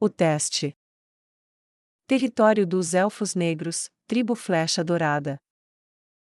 O teste. Território dos Elfos Negros, tribo Flecha Dourada.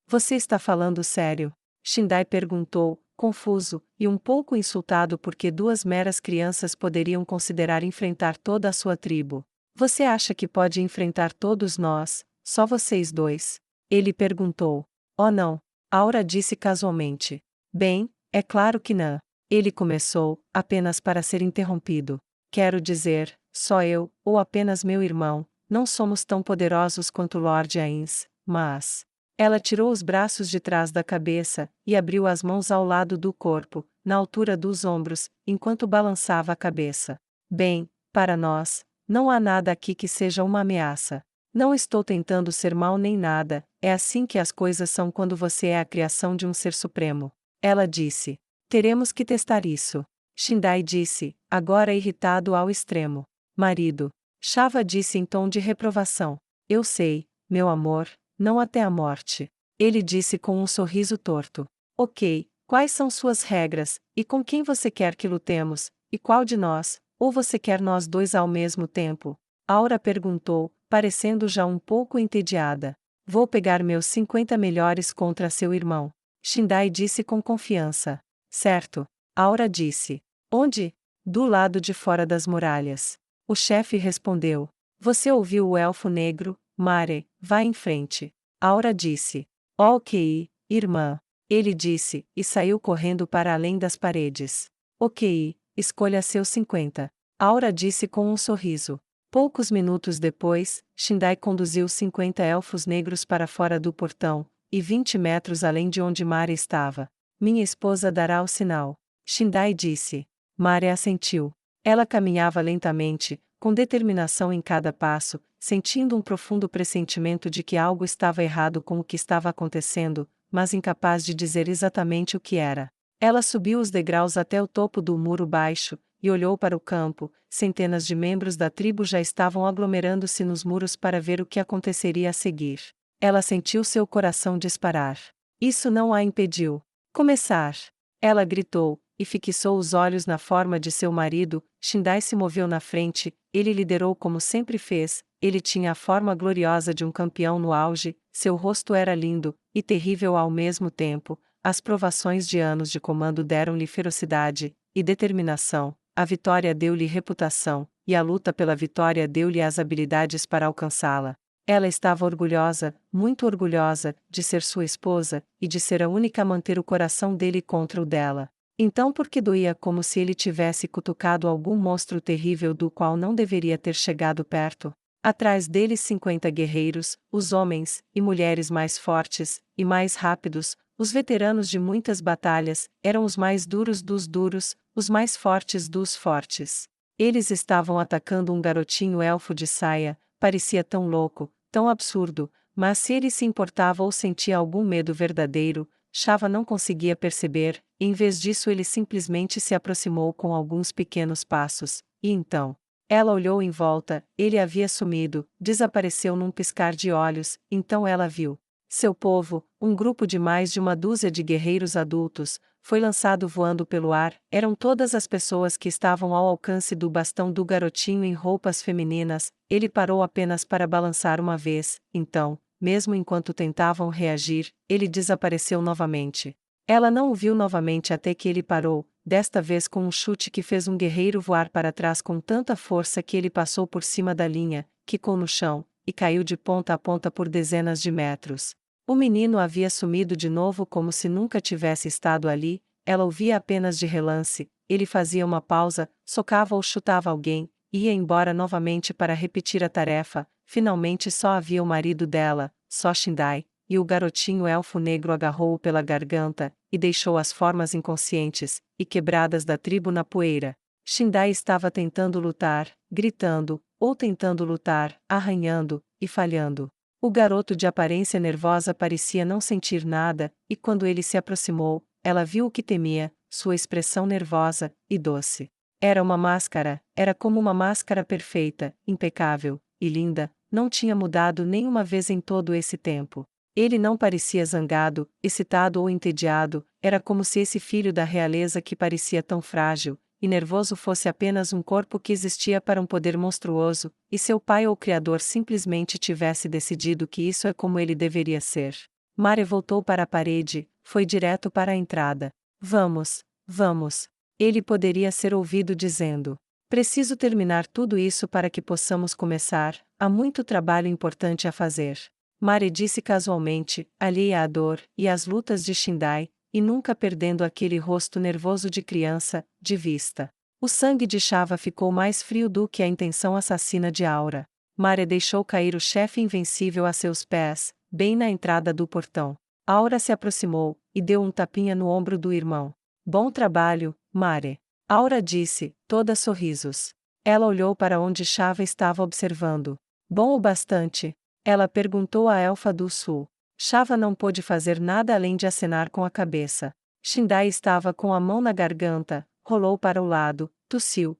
Você está falando sério? Shindai perguntou, confuso, e um pouco insultado porque duas meras crianças poderiam considerar enfrentar toda a sua tribo. Você acha que pode enfrentar todos nós, só vocês dois? Ele perguntou. Oh não. Aura disse casualmente. Bem, é claro que não. Ele começou, apenas para ser interrompido. Quero dizer, só eu, ou apenas meu irmão, não somos tão poderosos quanto Lord Ains, mas... Ela tirou os braços de trás da cabeça, e abriu as mãos ao lado do corpo, na altura dos ombros, enquanto balançava a cabeça. Bem, para nós, não há nada aqui que seja uma ameaça. Não estou tentando ser mal nem nada, é assim que as coisas são quando você é a criação de um ser supremo. Ela disse. Teremos que testar isso. Shindai disse, agora irritado ao extremo. Marido. Shava disse em tom de reprovação. Eu sei, meu amor, não até a morte. Ele disse com um sorriso torto. Ok, quais são suas regras, e com quem você quer que lutemos, e qual de nós, ou você quer nós dois ao mesmo tempo? Aura perguntou, parecendo já um pouco entediada. Vou pegar meus 50 melhores contra seu irmão. Shindai disse com confiança. Certo. Aura disse. Onde? Do lado de fora das muralhas. O chefe respondeu. Você ouviu o elfo negro, Mare, vá em frente. Aura disse. Ok, irmã. Ele disse, e saiu correndo para além das paredes. Ok, escolha seus 50. Aura disse com um sorriso. Poucos minutos depois, Shindai conduziu 50 elfos negros para fora do portão, e 20 metros além de onde Mare estava. Minha esposa dará o sinal. Shindai disse. Mare assentiu. Ela caminhava lentamente, com determinação em cada passo, sentindo um profundo pressentimento de que algo estava errado com o que estava acontecendo, mas incapaz de dizer exatamente o que era. Ela subiu os degraus até o topo do muro baixo, e olhou para o campo. Centenas de membros da tribo já estavam aglomerando-se nos muros para ver o que aconteceria a seguir. Ela sentiu seu coração disparar. Isso não a impediu. Começar! Ela gritou, e fixou os olhos na forma de seu marido. Shindai se moveu na frente, ele liderou como sempre fez, ele tinha a forma gloriosa de um campeão no auge, seu rosto era lindo, e terrível ao mesmo tempo. As provações de anos de comando deram-lhe ferocidade e determinação, a vitória deu-lhe reputação, e a luta pela vitória deu-lhe as habilidades para alcançá-la. Ela estava orgulhosa, muito orgulhosa, de ser sua esposa, e de ser a única a manter o coração dele contra o dela. Então por que doía como se ele tivesse cutucado algum monstro terrível do qual não deveria ter chegado perto? Atrás deles 50 guerreiros, os homens e mulheres mais fortes e mais rápidos, os veteranos de muitas batalhas, eram os mais duros dos duros, os mais fortes dos fortes. Eles estavam atacando um garotinho elfo de saia, parecia tão louco, tão absurdo, mas se ele se importava ou sentia algum medo verdadeiro, Shava não conseguia perceber, e em vez disso ele simplesmente se aproximou com alguns pequenos passos, e então... Ela olhou em volta, ele havia sumido, desapareceu num piscar de olhos, então ela viu. Seu povo, um grupo de mais de uma dúzia de guerreiros adultos, foi lançado voando pelo ar, eram todas as pessoas que estavam ao alcance do bastão do garotinho em roupas femininas. Ele parou apenas para balançar uma vez, então, mesmo enquanto tentavam reagir, ele desapareceu novamente. Ela não o viu novamente até que ele parou, desta vez com um chute que fez um guerreiro voar para trás com tanta força que ele passou por cima da linha, quicou no chão, e caiu de ponta a ponta por dezenas de metros. O menino havia sumido de novo como se nunca tivesse estado ali. Ela o via apenas de relance, ele fazia uma pausa, socava ou chutava alguém, e ia embora novamente para repetir a tarefa. Finalmente só havia o marido dela, só Shindai, e o garotinho elfo negro agarrou-o pela garganta, e deixou as formas inconscientes e quebradas da tribo na poeira. Shindai estava tentando lutar, gritando, ou tentando lutar, arranhando, e falhando. O garoto de aparência nervosa parecia não sentir nada, e quando ele se aproximou, ela viu o que temia, sua expressão nervosa e doce. Era uma máscara, era como uma máscara perfeita, impecável, e linda, não tinha mudado nenhuma vez em todo esse tempo. Ele não parecia zangado, excitado ou entediado, era como se esse filho da realeza que parecia tão frágil, e nervoso fosse apenas um corpo que existia para um poder monstruoso, e seu pai ou criador simplesmente tivesse decidido que isso é como ele deveria ser. Mare voltou para a parede, foi direto para a entrada. Vamos, vamos. Ele poderia ser ouvido dizendo: preciso terminar tudo isso para que possamos começar, há muito trabalho importante a fazer. Mare disse casualmente, alheia à dor e às lutas de Shindai, e nunca perdendo aquele rosto nervoso de criança, de vista. O sangue de Shava ficou mais frio do que a intenção assassina de Aura. Mare deixou cair o chefe invencível a seus pés, bem na entrada do portão. Aura se aproximou, e deu um tapinha no ombro do irmão. Bom trabalho, Mare. Aura disse, toda sorrisos. Ela olhou para onde Shava estava observando. Bom o bastante? Ela perguntou à elfa do sul. Shava não pôde fazer nada além de acenar com a cabeça. Shindai estava com a mão na garganta, rolou para o lado, tossiu,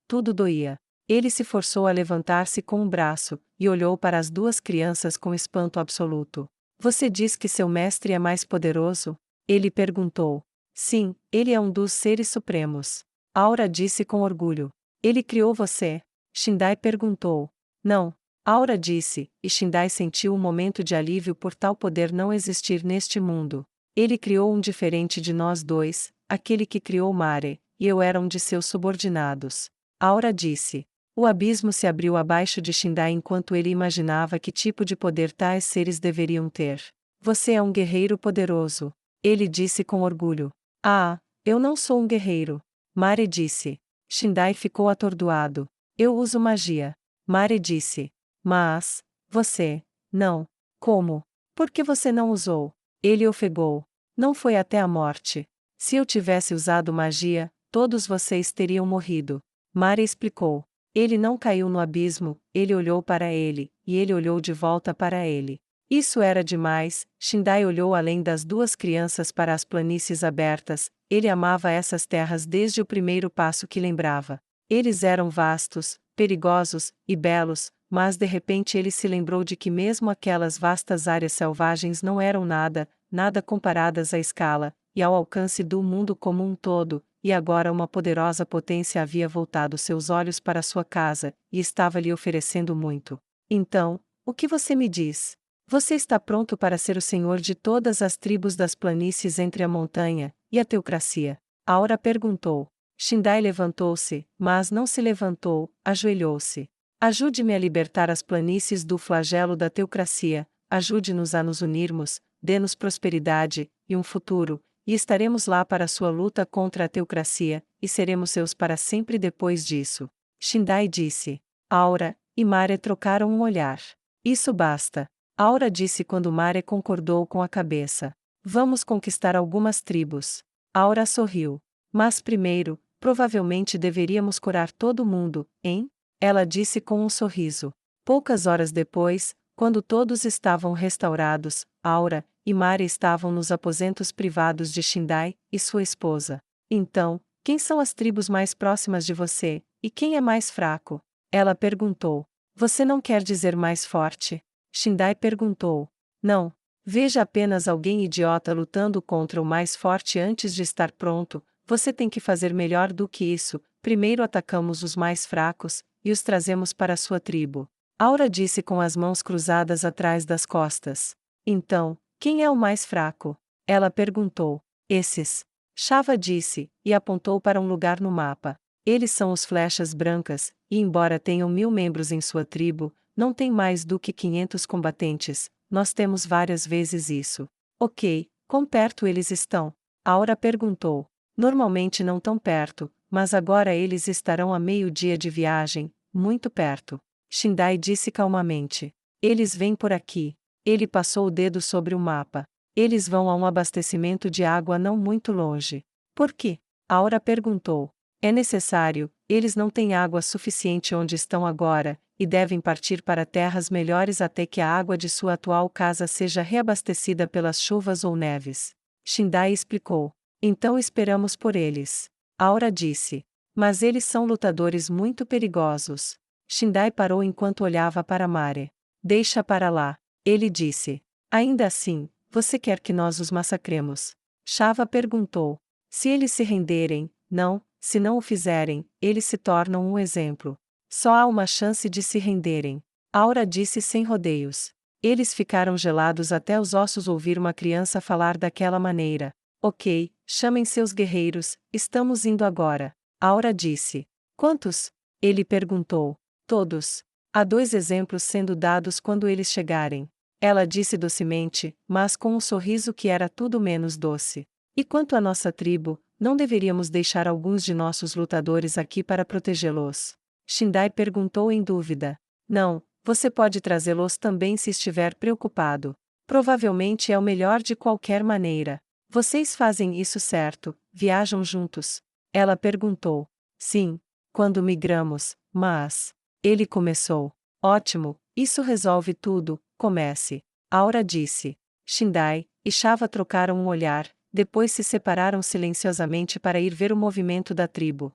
tudo doía. Ele se forçou a levantar-se com um braço, e olhou para as duas crianças com espanto absoluto. Você diz que seu mestre é mais poderoso? Ele perguntou. Sim, ele é um dos seres supremos. Aura disse com orgulho. Ele criou você? Shindai perguntou. Não. Aura disse, e Shindai sentiu um momento de alívio por tal poder não existir neste mundo. Ele criou um diferente de nós dois, aquele que criou Mare, e eu era um de seus subordinados. Aura disse. O abismo se abriu abaixo de Shindai enquanto ele imaginava que tipo de poder tais seres deveriam ter. Você é um guerreiro poderoso. Ele disse com orgulho. Ah, eu não sou um guerreiro. Mare disse. Shindai ficou atordoado. Eu uso magia. Mare disse. Mas, você, não. Como? Por que você não usou? Ele ofegou. Não foi até a morte. Se eu tivesse usado magia, todos vocês teriam morrido. Mare explicou. Ele não caiu no abismo, ele olhou para ele, e ele olhou de volta para ele. Isso era demais. Shindai olhou além das duas crianças para as planícies abertas, ele amava essas terras desde o primeiro passo que lembrava. Eles eram vastos, perigosos, e belos, mas de repente ele se lembrou de que mesmo aquelas vastas áreas selvagens não eram nada comparadas à escala, e ao alcance do mundo como um todo, e agora uma poderosa potência havia voltado seus olhos para sua casa, e estava lhe oferecendo muito. Então, o que você me diz? Você está pronto para ser o senhor de todas as tribos das planícies entre a montanha e a teocracia? Aura perguntou. Shindai levantou-se, mas não se levantou, ajoelhou-se. Ajude-me a libertar as planícies do flagelo da teocracia, ajude-nos a nos unirmos, dê-nos prosperidade e um futuro, e estaremos lá para sua luta contra a teocracia, e seremos seus para sempre depois disso. Shindai disse. Aura e Mare trocaram um olhar. Isso basta. Aura disse quando Mare concordou com a cabeça. Vamos conquistar algumas tribos. Aura sorriu. Mas primeiro, provavelmente deveríamos curar todo mundo, hein? Ela disse com um sorriso. Poucas horas depois, quando todos estavam restaurados, Aura e Mare estavam nos aposentos privados de Shindai e sua esposa. Então, quem são as tribos mais próximas de você, e quem é mais fraco? Ela perguntou. Você não quer dizer mais forte? Shindai perguntou. Não. Veja apenas alguém idiota lutando contra o mais forte antes de estar pronto. Você tem que fazer melhor do que isso. Primeiro atacamos os mais fracos, e os trazemos para sua tribo. Aura disse com as mãos cruzadas atrás das costas. Então, quem é o mais fraco? Ela perguntou. Esses. Shava disse, e apontou para um lugar no mapa. Eles são os flechas brancas, e embora tenham 1000 membros em sua tribo, não tem mais do que 500 combatentes. Nós temos várias vezes isso. Ok, quão perto eles estão? Aura perguntou. Normalmente não tão perto, mas agora eles estarão a meio-dia de viagem, muito perto. Shindai disse calmamente. Eles vêm por aqui. Ele passou o dedo sobre o mapa. Eles vão a um abastecimento de água não muito longe. Por quê? Aura perguntou. É necessário, eles não têm água suficiente onde estão agora, e devem partir para terras melhores até que a água de sua atual casa seja reabastecida pelas chuvas ou neves. Shindai explicou. Então esperamos por eles. Aura disse. Mas eles são lutadores muito perigosos. Shindai parou enquanto olhava para Mare. Deixa para lá. Ele disse. Ainda assim, você quer que nós os massacremos? Shava perguntou. Se eles se renderem, não, Se não o fizerem, eles se tornam um exemplo. Só há uma chance de se renderem. Aura disse sem rodeios. Eles ficaram gelados até os ossos ouvir uma criança falar daquela maneira. Ok, chamem seus guerreiros, estamos indo agora. Aura disse. Quantos? Ele perguntou. Todos. Há 2 exemplos sendo dados quando eles chegarem. Ela disse docemente, mas com um sorriso que era tudo menos doce. E quanto à nossa tribo, não deveríamos deixar alguns de nossos lutadores aqui para protegê-los? Shindai perguntou em dúvida. Não, você pode trazê-los também se estiver preocupado. Provavelmente é o melhor de qualquer maneira. Vocês fazem isso certo, viajam juntos? Ela perguntou. Sim, quando migramos, mas... Ele começou. Ótimo, isso resolve tudo, comece. Aura disse. Shindai e Shava trocaram um olhar, depois se separaram silenciosamente para ir ver o movimento da tribo.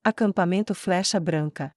Acampamento Flecha Branca.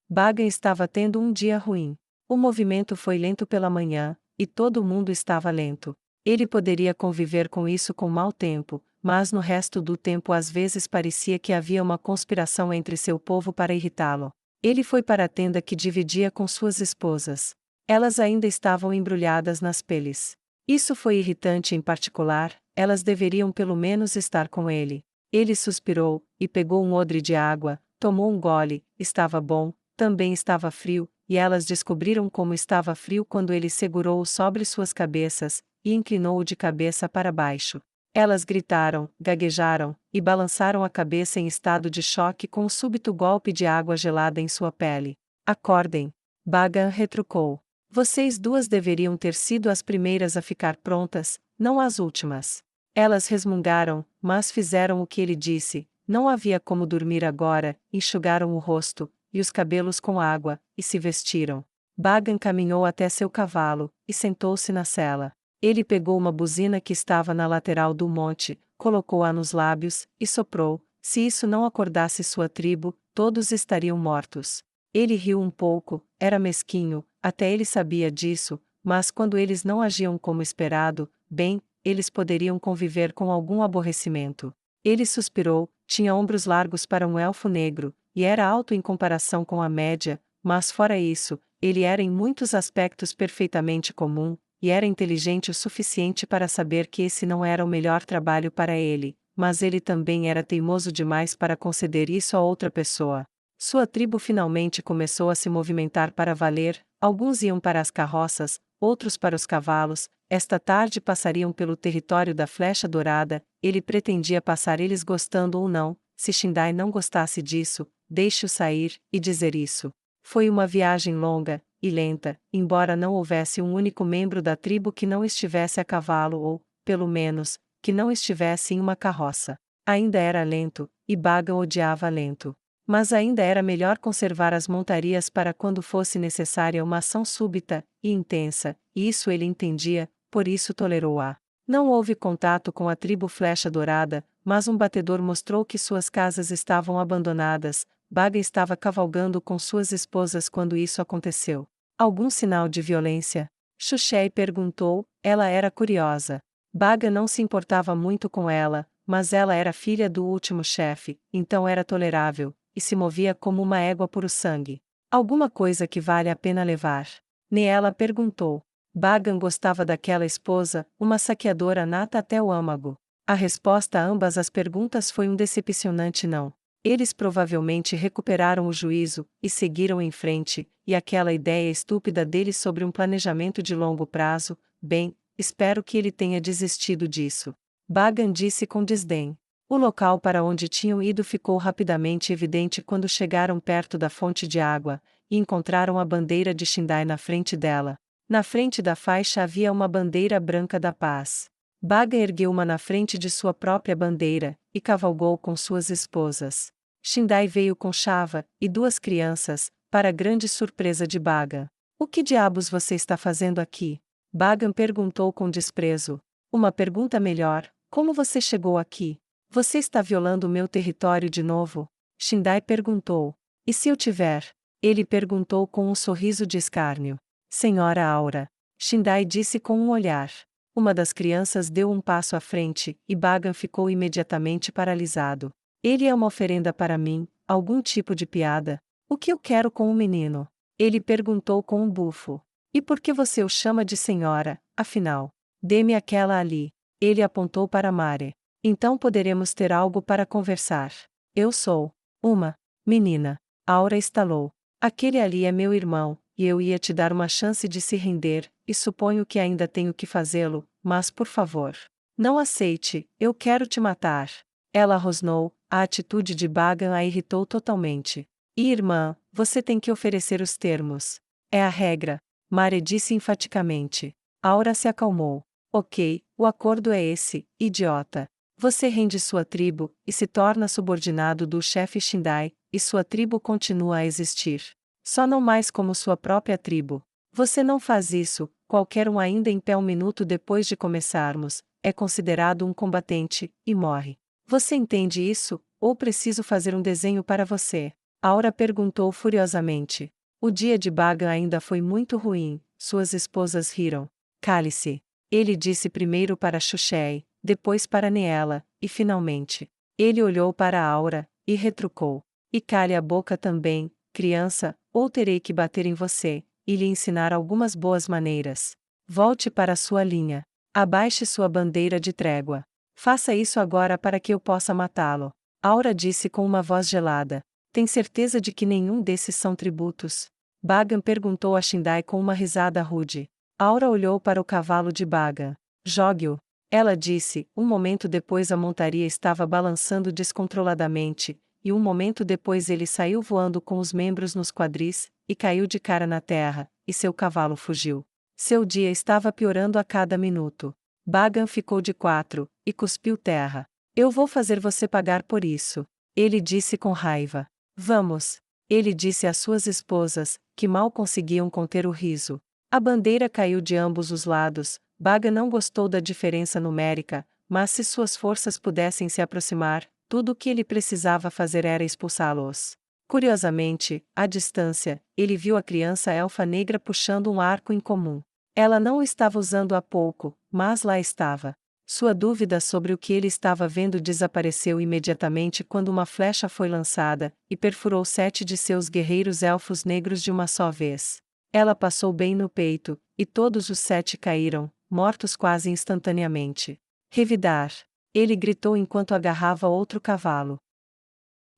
Bagan estava tendo um dia ruim. O movimento foi lento pela manhã, e todo mundo estava lento. Ele poderia conviver com isso com mau tempo, mas no resto do tempo às vezes parecia que havia uma conspiração entre seu povo para irritá-lo. Ele foi para a tenda que dividia com suas esposas. Elas ainda estavam embrulhadas nas peles. Isso foi irritante em particular, elas deveriam pelo menos estar com ele. Ele suspirou, e pegou um odre de água, tomou um gole, estava bom, também estava frio, e elas descobriram como estava frio quando ele segurou-o sobre suas cabeças, e inclinou-o de cabeça para baixo. Elas gritaram, gaguejaram, e balançaram a cabeça em estado de choque com um súbito golpe de água gelada em sua pele. Acordem! Bagan retrucou. Vocês duas deveriam ter sido as primeiras a ficar prontas, não as últimas. Elas resmungaram, mas fizeram o que ele disse. Não havia como dormir agora, enxugaram o rosto, e os cabelos com água, e se vestiram. Bagan caminhou até seu cavalo, e sentou-se na sela. Ele pegou uma buzina que estava na lateral do monte, colocou-a nos lábios, e soprou. Se isso não acordasse sua tribo, todos estariam mortos. Ele riu um pouco, era mesquinho, até ele sabia disso, mas quando eles não agiam como esperado, bem, eles poderiam conviver com algum aborrecimento. Ele suspirou, tinha ombros largos para um elfo negro, e era alto em comparação com a média, mas fora isso, ele era em muitos aspectos perfeitamente comum, e era inteligente o suficiente para saber que esse não era o melhor trabalho para ele, mas ele também era teimoso demais para conceder isso a outra pessoa. Sua tribo finalmente começou a se movimentar para valer, alguns iam para as carroças, outros para os cavalos, esta tarde passariam pelo território da Flecha Dourada, ele pretendia passar eles gostando ou não, se Shindai não gostasse disso, deixe-o sair, e dizer isso. Foi uma viagem longa e lenta, embora não houvesse um único membro da tribo que não estivesse a cavalo ou, pelo menos, que não estivesse em uma carroça. Ainda era lento, e Bagan odiava lento. Mas ainda era melhor conservar as montarias para quando fosse necessária uma ação súbita e intensa, e isso ele entendia, por isso tolerou-a. Não houve contato com a tribo Flecha Dourada, mas um batedor mostrou que suas casas estavam abandonadas. Bagan estava cavalgando com suas esposas quando isso aconteceu. Algum sinal de violência? Xuxei perguntou, ela era curiosa. Bagan não se importava muito com ela, mas ela era filha do último chefe, então era tolerável, e se movia como uma égua puro sangue. Alguma coisa que vale a pena levar? Neela perguntou. Bagan gostava daquela esposa, uma saqueadora nata até o âmago. A resposta a ambas as perguntas foi um decepcionante não. Eles provavelmente recuperaram o juízo, e seguiram em frente, e aquela ideia estúpida deles sobre um planejamento de longo prazo, bem, espero que ele tenha desistido disso. Bagan disse com desdém. O local para onde tinham ido ficou rapidamente evidente quando chegaram perto da fonte de água, e encontraram a bandeira de Shindai na frente dela. Na frente da faixa havia uma bandeira branca da paz. Bagan ergueu uma na frente de sua própria bandeira, e cavalgou com suas esposas. Shindai veio com Shava, e 2 crianças, para grande surpresa de Bagan. O que diabos você está fazendo aqui? Bagan perguntou com desprezo. Uma pergunta melhor, como você chegou aqui? Você está violando meu território de novo? Shindai perguntou. E se eu tiver? Ele perguntou com um sorriso de escárnio. Senhora Aura. Shindai disse com um olhar. Uma das crianças deu um passo à frente, e Bagan ficou imediatamente paralisado. Ele é uma oferenda para mim, algum tipo de piada. O que eu quero com o menino? Ele perguntou com um bufo. E por que você o chama de senhora, afinal? Dê-me aquela ali. Ele apontou para Mare. Então poderemos ter algo para conversar. Eu sou uma menina. Aura estalou. Aquele ali é meu irmão, e eu ia te dar uma chance de se render, e suponho que ainda tenho que fazê-lo, mas por favor. Não aceite, eu quero te matar. Ela rosnou, a atitude de Bagan a irritou totalmente. E irmã, você tem que oferecer os termos. É a regra, Mare disse enfaticamente. Aura se acalmou. Ok, o acordo é esse, idiota. Você rende sua tribo, e se torna subordinado do chefe Shindai, e sua tribo continua a existir. Só não mais como sua própria tribo. Você não faz isso, qualquer um ainda em pé um minuto depois de começarmos, é considerado um combatente, e morre. Você entende isso, ou preciso fazer um desenho para você? Aura perguntou furiosamente. O dia de Bagan ainda foi muito ruim, suas esposas riram. Cale-se. Ele disse primeiro para Xuxei, depois para Neela, e finalmente. Ele olhou para Aura, e retrucou. E cale a boca também, criança, ou terei que bater em você, e lhe ensinar algumas boas maneiras. Volte para sua linha. Abaixe sua bandeira de trégua. Faça isso agora para que eu possa matá-lo. Aura disse com uma voz gelada. Tem certeza de que nenhum desses são tributos? Bagan perguntou a Shindai com uma risada rude. Aura olhou para o cavalo de Bagan. Jogue-o. Ela disse. Um momento depois a montaria estava balançando descontroladamente, e um momento depois ele saiu voando com os membros nos quadris, e caiu de cara na terra, e seu cavalo fugiu. Seu dia estava piorando a cada minuto. Bagan ficou de quatro, e cuspiu terra. Eu vou fazer você pagar por isso. Ele disse com raiva. Vamos. Ele disse às suas esposas, que mal conseguiam conter o riso. A bandeira caiu de ambos os lados. Bagan não gostou da diferença numérica, mas se suas forças pudessem se aproximar, tudo o que ele precisava fazer era expulsá-los. Curiosamente, à distância, ele viu a criança elfa negra puxando um arco incomum. Ela não o estava usando há pouco, mas lá estava. Sua dúvida sobre o que ele estava vendo desapareceu imediatamente quando uma flecha foi lançada, e perfurou 7 de seus guerreiros elfos negros de uma só vez. Ela passou bem no peito, e todos os 7 caíram, mortos quase instantaneamente. Revidar! Ele gritou enquanto agarrava outro cavalo.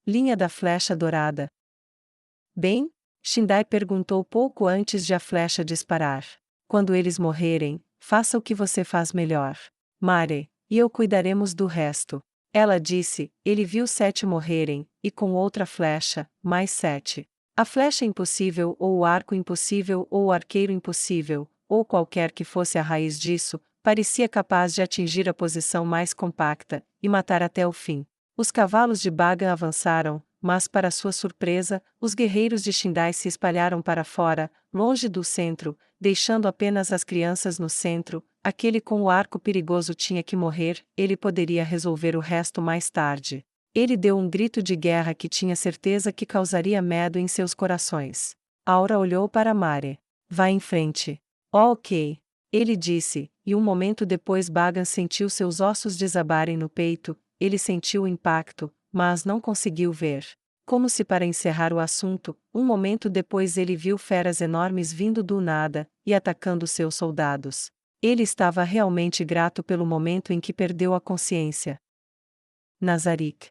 Linha da flecha dourada. Bem? Shindai perguntou pouco antes de a flecha disparar. Quando eles morrerem, faça o que você faz melhor. Mare, e eu cuidaremos do resto. Ela disse. Ele viu 7 morrerem, e com outra flecha, mais 7. A flecha impossível ou o arco impossível ou o arqueiro impossível, ou qualquer que fosse a raiz disso, parecia capaz de atingir a posição mais compacta, e matar até o fim. Os cavalos de Bagan avançaram, mas para sua surpresa, os guerreiros de Shindai se espalharam para fora, longe do centro, deixando apenas as crianças no centro. Aquele com o arco perigoso tinha que morrer, ele poderia resolver o resto mais tarde. Ele deu um grito de guerra que tinha certeza que causaria medo em seus corações. Aura olhou para Mare. Vá em frente. Oh, ok. Ele disse, e um momento depois Bagan sentiu seus ossos desabarem no peito. Ele sentiu o impacto, mas não conseguiu ver. Como se para encerrar o assunto, um momento depois ele viu feras enormes vindo do nada, e atacando seus soldados. Ele estava realmente grato pelo momento em que perdeu a consciência. Nazarik.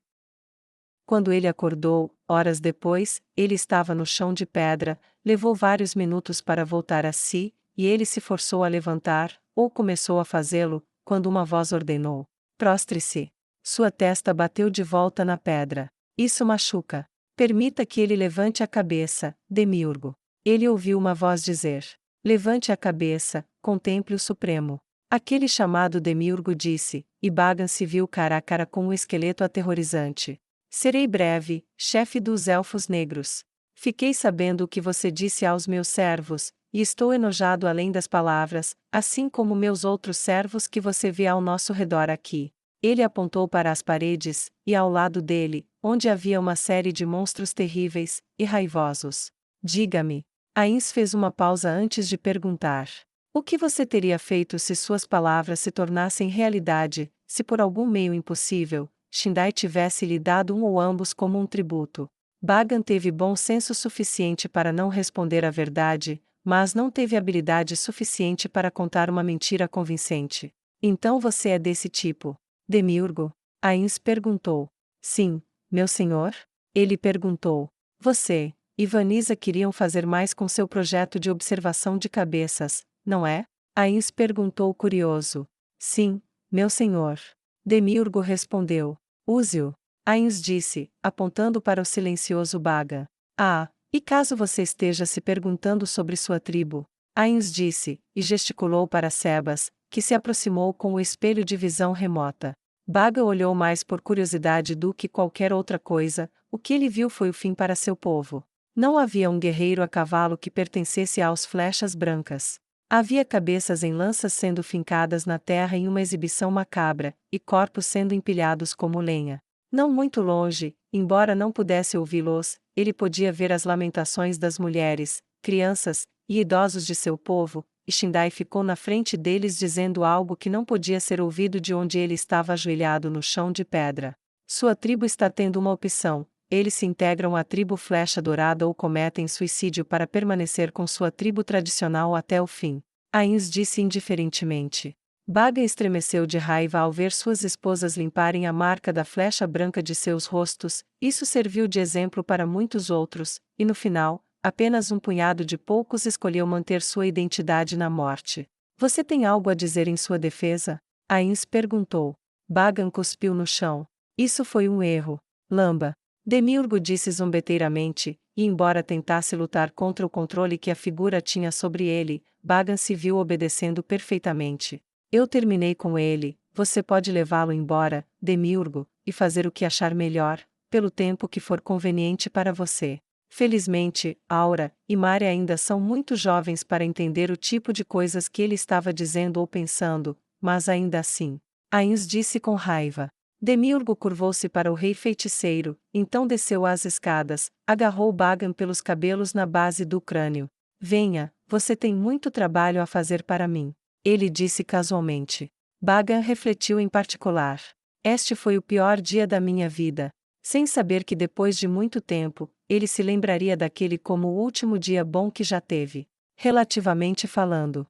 Quando ele acordou, horas depois, ele estava no chão de pedra, levou vários minutos para voltar a si, e ele se forçou a levantar, ou começou a fazê-lo, quando uma voz ordenou: prostre-se. Sua testa bateu de volta na pedra. Isso machuca. Permita que ele levante a cabeça, Demiurgo. Ele ouviu uma voz dizer: levante a cabeça, contemple o Supremo. Aquele chamado Demiurgo disse, e Bagan se viu cara a cara com um esqueleto aterrorizante. Serei breve, chefe dos Elfos Negros. Fiquei sabendo o que você disse aos meus servos, e estou enojado além das palavras, assim como meus outros servos que você vê ao nosso redor aqui. Ele apontou para as paredes, e ao lado dele, onde havia uma série de monstros terríveis e raivosos. Diga-me. Ains fez uma pausa antes de perguntar: o que você teria feito se suas palavras se tornassem realidade, se por algum meio impossível, Shindai tivesse lhe dado um ou ambos como um tributo. Bagan teve bom senso suficiente para não responder a verdade, mas não teve habilidade suficiente para contar uma mentira convincente. Então você é desse tipo? Demiurgo? Ains perguntou. Sim, meu senhor? Ele perguntou. Você e Vanessa queriam fazer mais com seu projeto de observação de cabeças, não é? Ains perguntou curioso. Sim, meu senhor. Demiurgo respondeu. Use-o. Ains disse, apontando para o silencioso Baga. Ah, e caso você esteja se perguntando sobre sua tribo? Ains disse, e gesticulou para Sebas, que se aproximou com o espelho de visão remota. Baga olhou mais por curiosidade do que qualquer outra coisa, o que ele viu foi o fim para seu povo. Não havia um guerreiro a cavalo que pertencesse aos flechas brancas. Havia cabeças em lanças sendo fincadas na terra em uma exibição macabra, e corpos sendo empilhados como lenha. Não muito longe, embora não pudesse ouvi-los, ele podia ver as lamentações das mulheres, crianças e idosos de seu povo, e Shindai ficou na frente deles dizendo algo que não podia ser ouvido de onde ele estava ajoelhado no chão de pedra. Sua tribo está tendo uma opção: eles se integram à tribo Flecha Dourada ou cometem suicídio para permanecer com sua tribo tradicional até o fim. Ains disse indiferentemente. Baga estremeceu de raiva ao ver suas esposas limparem a marca da flecha branca de seus rostos. Isso serviu de exemplo para muitos outros, e no final, apenas um punhado de poucos escolheu manter sua identidade na morte. Você tem algo a dizer em sua defesa? Ains perguntou. Bagan cuspiu no chão. Isso foi um erro. Lamba. Demiurgo disse zombeteiramente, e embora tentasse lutar contra o controle que a figura tinha sobre ele, Bagan se viu obedecendo perfeitamente. Eu terminei com ele, você pode levá-lo embora, Demiurgo, e fazer o que achar melhor, pelo tempo que for conveniente para você. Felizmente, Aura e Mari ainda são muito jovens para entender o tipo de coisas que ele estava dizendo ou pensando, mas ainda assim. Ains disse com raiva. Demiurgo curvou-se para o rei feiticeiro, então desceu as escadas, agarrou Bagan pelos cabelos na base do crânio. Venha, você tem muito trabalho a fazer para mim. Ele disse casualmente. Bagan refletiu em particular. Este foi o pior dia da minha vida. Sem saber que depois de muito tempo, ele se lembraria daquele como o último dia bom que já teve. Relativamente falando.